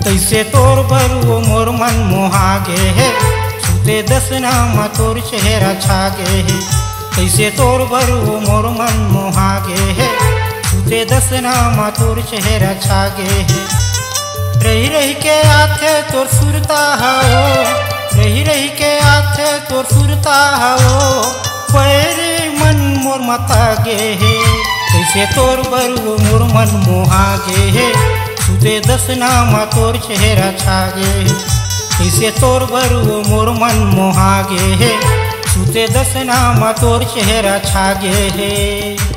कैसे तोर बरु मोर मन मोहागे है, छूते दसनामा तोर चेहरा छागे है। कैसे तोर बरु मोर मन मोहागे है, छूते दसनामा तोर चेहरा छागे है। रही रही के आथे तोर सुरता हो, रही रही के आथे तोर सुरता हो, पैरे मन मोर मतागे है। कैसे तोर बरु मोर मन मोहागे है, छूते दसनामा तोर चेहरा छागे है। कैसे तोर बरु मोर मन मोहागे है, छूते दसनामा तोर चेहरा छागे है।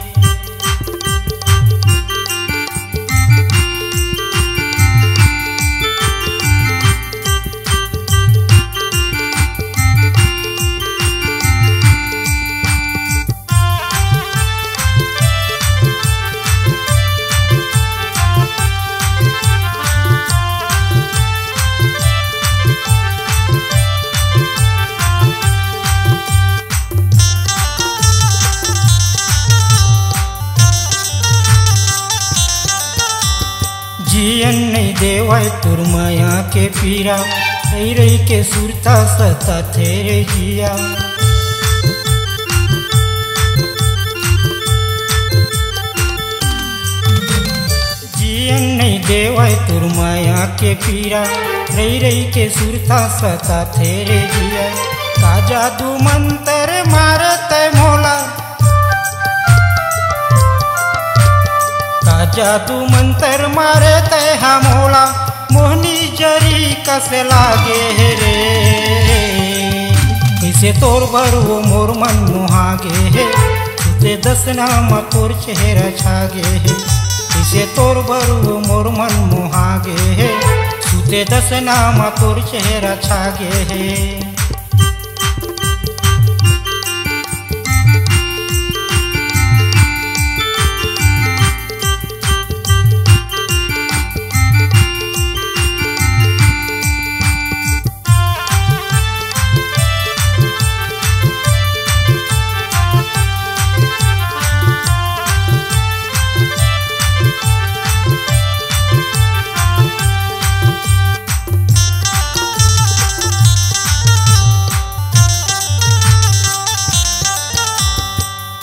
जियन नहीं देवाय तुर माया के पीरा, रही रही के सुरता सता तेरे जिया। जियन नहीं देवाय तुर माया के पीरा, रही रही के सुरता सता तेरे जिया। का जादू मंत्र मारे तय मोला, जादू मंत्र मारे तय हमोला, मोहनी जरी कसे लागे रे। कैसे तोर बरु मोर मन मोहागे है, छूते दसनामा तोर चेहरा छागे है। कैसे तोर बरु मोर मन मोहागे है, छूते दसनामा तोर चेहरा छागे है।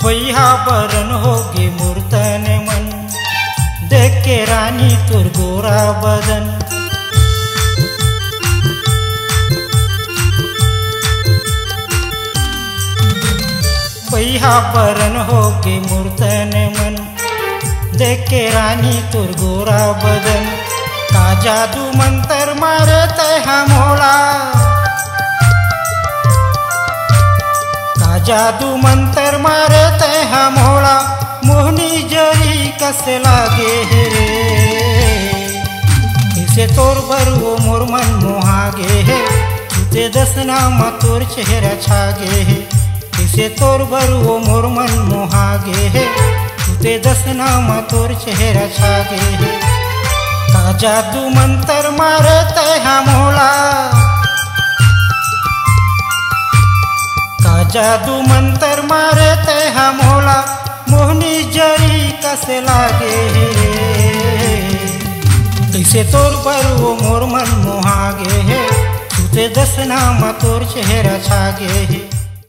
वैहा बरन होगे मूर्तन मन, देख के रानी तुर गोरा बदन। वैहा बरन होगे मूर्तन मन, देख के रानी तुर गोरा बदन। का जादू मंत्र मारे तय हमोला, जादू मंत्र मारे तय हमोला, मोहनी जरी कसे लागे रे। कैसे तोर बरु मोर मन मोहागे है, छूते दसनामा तोर चेहरा छागे है। कैसे तोर बरु मोर मन मोहागे है, छूते दसनामा तोर चेहरा छागे है। का जादू मंत्र मारे तय हमोला, जादू मंत्र मारे तय हमोला, मोहनी जरी कसे लागे रे। कैसे तोर बरु मोर मन मोहागे है, छूते दसनामा तोर चेहरा छागे है।